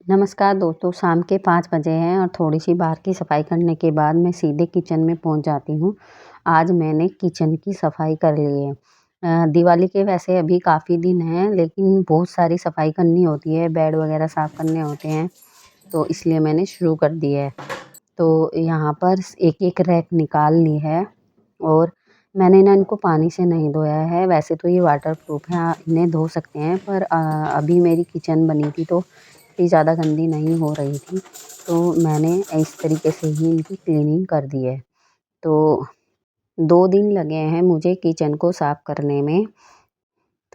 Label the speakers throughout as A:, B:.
A: नमस्कार दोस्तों, शाम के 5 बजे हैं और थोड़ी-सी बाहर की सफाई करने के बाद मैं सीधे किचन में पहुंच जाती हूँ। आज मैंने किचन की सफाई कर ली है। दिवाली के वैसे अभी काफ़ी दिन हैं, लेकिन बहुत सारी सफाई करनी होती है, बेड वगैरह साफ़ करने होते हैं, तो इसलिए मैंने शुरू कर दी है। तो यहाँ पर एक-एक रैक निकाल ली है और मैंने ना इनको पानी से नहीं धोया है। वैसे तो ये वाटरप्रूफ हैं, इन्हें धो सकते हैं, पर अभी मेरी किचन बनी थी तो इतनी ज़्यादा गंदी नहीं हो रही थी, तो मैंने इस तरीके से ही इनकी क्लीनिंग कर दी है। तो 2 दिन लगे हैं मुझे किचन को साफ़ करने में।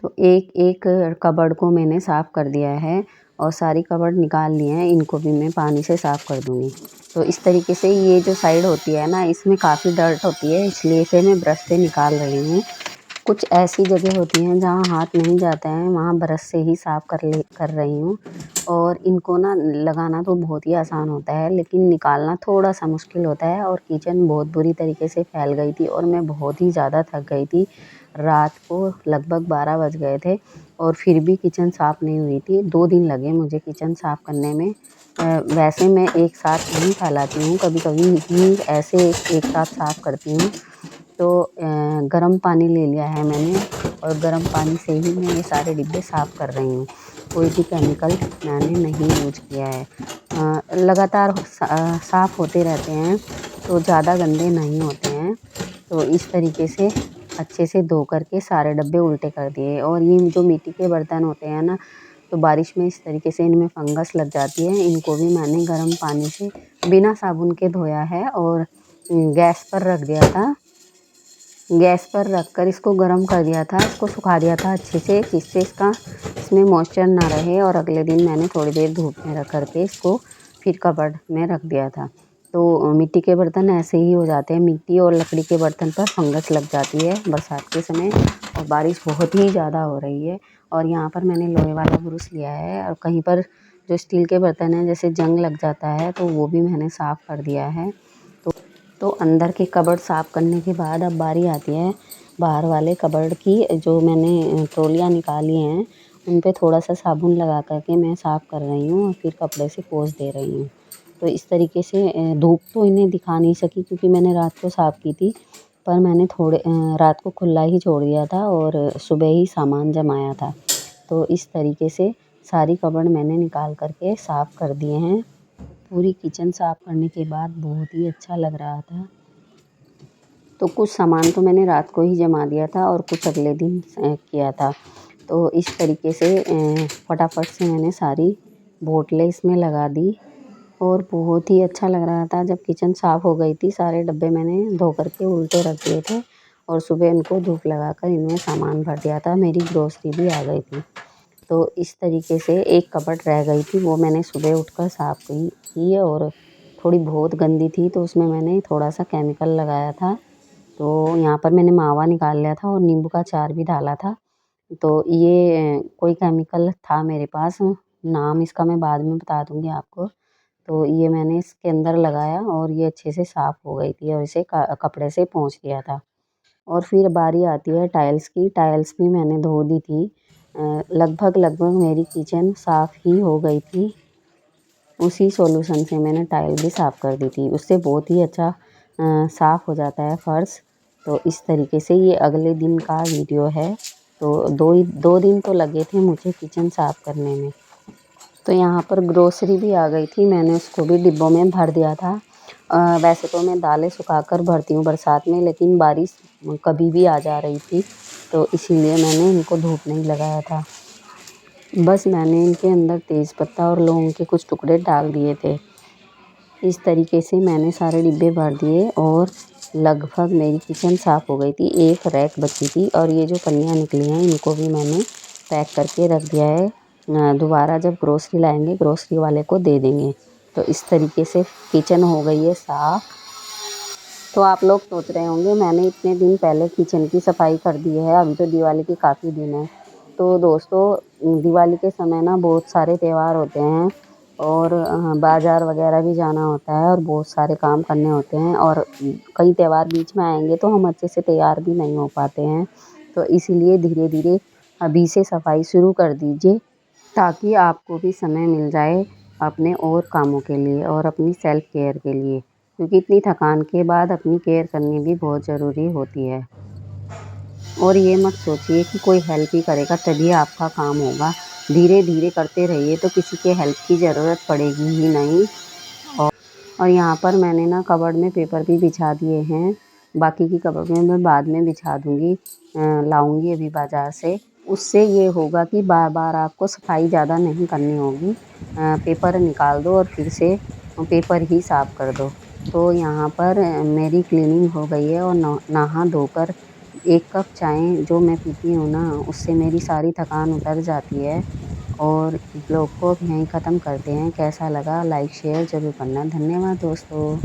A: तो एक-एक कबर्ड को मैंने साफ़ कर दिया है और सारी कबर्ड निकाल लिए हैं, इनको भी मैं पानी से साफ़ कर दूँगी। तो इस तरीके से ये जो साइड होती है ना, इसमें काफ़ी डर्ट होती है, इसलिए इसे मैं ब्रश से निकाल रही हूँ। कुछ ऐसी जगह होती हैं जहाँ हाथ नहीं जाता है, वहाँ ब्रश से ही साफ़ कर रही हूँ और इनको ना लगाना तो बहुत ही आसान होता है, लेकिन निकालना थोड़ा-सा मुश्किल होता है और किचन बहुत बुरी तरीके से फैल गई थी और मैं बहुत ही ज़्यादा थक गई थी। रात को लगभग 12 बज गए थे और फिर भी किचन साफ़ नहीं हुई थी। 2 दिन लगे मुझे किचन साफ़ करने में। वैसे मैं एक साथ नहीं फैलाती हूँ, कभी-कभी ही ऐसे एक साथ साफ़ करती हूँ। तो गर्म पानी ले लिया है मैंने और गर्म पानी से ही मैं ये सारे डिब्बे साफ़ कर रही हूँ। कोई भी केमिकल मैंने नहीं यूज़ किया है। लगातार साफ़ होते रहते हैं तो ज़्यादा गंदे नहीं होते हैं। तो इस तरीके से अच्छे से धो कर के सारे डब्बे उल्टे कर दिए और ये जो मिट्टी के बर्तन होते हैं ना, तो बारिश में इस तरीके से इनमें फंगस लग जाती है। इनको भी मैंने गर्म पानी से बिना साबुन के धोया है और गैस पर रख दिया था। गैस पर रखकर इसको गर्म कर दिया था, इसको सुखा दिया था अच्छे से, जिससे इसमें मॉइस्चर ना रहे और अगले दिन मैंने थोड़ी देर धूप में रख कर के इसको फिर कबर्ड में रख दिया था। तो मिट्टी के बर्तन ऐसे ही हो जाते हैं, मिट्टी और लकड़ी के बर्तन पर फंगस लग जाती है बरसात के समय और बारिश बहुत ही ज़्यादा हो रही है। और यहाँ पर मैंने लोहे वाला ब्रुश लिया है और कहीं पर जो स्टील के बर्तन हैं जैसे जंग लग जाता है तो वो भी मैंने साफ़ कर दिया है। तो अंदर के कबर्ड साफ़ करने के बाद अब बारी आती है बाहर वाले कबर्ड की। जो मैंने तौलिया निकाली हैं उन पे थोड़ा सा साबुन लगा कर के मैं साफ़ कर रही हूँ और फिर कपड़े से पोंछ दे रही हूँ। तो इस तरीके से धूप तो इन्हें दिखा नहीं सकी क्योंकि मैंने रात को साफ़ की थी, पर मैंने रात को खुला ही छोड़ दिया था और सुबह ही सामान जमाया था। तो इस तरीके से सारी कबर्ड मैंने निकाल कर के साफ़ कर दिए हैं। पूरी किचन साफ़ करने के बाद बहुत ही अच्छा लग रहा था। तो कुछ सामान तो मैंने रात को ही जमा दिया था और कुछ अगले दिन किया था। तो इस तरीके से फटाफट से मैंने सारी बोतलें इसमें लगा दी और बहुत ही अच्छा लग रहा था जब किचन साफ़ हो गई थी। सारे डब्बे मैंने धो कर के उल्टे रख दिए थे और सुबह इनको धूप लगाकर इनमें सामान भर दिया था। मेरी ग्रोसरी भी आ गई थी। तो इस तरीके से एक कबर्ड रह गई थी, वो मैंने सुबह उठकर साफ़ की और थोड़ी बहुत गंदी थी तो उसमें मैंने थोड़ा सा केमिकल लगाया था। तो यहाँ पर मैंने मावा निकाल लिया था और नींबू का अचार भी डाला था। तो ये कोई केमिकल था मेरे पास, नाम इसका मैं बाद में बता दूँगी आपको। तो ये मैंने इसके अंदर लगाया और ये अच्छे से साफ़ हो गई थी और इसे कपड़े से पोंछ लिया था। और फिर बारी आती है टाइल्स की। टाइल्स भी मैंने धो दी थी। लगभग मेरी किचन साफ़ ही हो गई थी। उसी सॉल्यूशन से मैंने टाइल भी साफ़ कर दी थी। उससे बहुत ही अच्छा साफ़ हो जाता है फ़र्श। तो इस तरीके से ये अगले दिन का वीडियो है। तो 2 दिन तो लगे थे मुझे किचन साफ़ करने में। तो यहाँ पर ग्रोसरी भी आ गई थी, मैंने उसको भी डिब्बों में भर दिया था। वैसे तो मैं दालें सुखाकर भरती हूँ बरसात में, लेकिन बारिश कभी भी आ जा रही थी, तो इसीलिए मैंने इनको धूप नहीं लगाया था। बस मैंने इनके अंदर तेज़पत्ता और लौंग के कुछ टुकड़े डाल दिए थे। इस तरीके से मैंने सारे डिब्बे भर दिए और लगभग मेरी किचन साफ़ हो गई थी। एक रैक बची थी और ये जो पन्नियाँ निकली हैं इनको भी मैंने पैक करके रख दिया है। दोबारा जब ग्रोसरी लाएंगे ग्रोसरी वाले को दे देंगे। तो इस तरीके से किचन हो गई है साफ़। तो आप लोग सोच रहे होंगे मैंने इतने दिन पहले किचन की सफाई कर दी है, अभी तो दिवाली के काफ़ी दिन हैं। तो दोस्तों दिवाली के समय ना बहुत सारे त्यौहार होते हैं और बाज़ार वगैरह भी जाना होता है और बहुत सारे काम करने होते हैं और कई त्यौहार बीच में आएंगे तो हम अच्छे से तैयार भी नहीं हो पाते हैं। तो इसीलिए धीरे-धीरे अभी से सफाई शुरू कर दीजिए ताकि आपको भी समय मिल जाए अपने और कामों के लिए और अपनी सेल्फ केयर के लिए, क्योंकि इतनी थकान के बाद अपनी केयर करनी भी बहुत ज़रूरी होती है। और ये मत सोचिए कि कोई हेल्प ही करेगा तभी आपका काम होगा। धीरे धीरे करते रहिए तो किसी के हेल्प की ज़रूरत पड़ेगी ही नहीं। और यहाँ पर मैंने ना कबर्ड में पेपर भी बिछा दिए हैं। बाकी की कबर्ड में मैं बाद में बिछा दूँगी, लाऊँगी अभी बाज़ार से। उससे ये होगा कि बार-बार आपको सफाई ज़्यादा नहीं करनी होगी। पेपर निकाल दो और फिर से पेपर ही साफ़ कर दो। तो यहाँ पर मेरी क्लीनिंग हो गई है और नहा धोकर 1 कप चाय जो मैं पीती हूँ ना, उससे मेरी सारी थकान उतर जाती है। और ब्लॉग को अब यहीं ख़त्म करते हैं। कैसा लगा लाइक शेयर ज़रूर करना। धन्यवाद दोस्तों।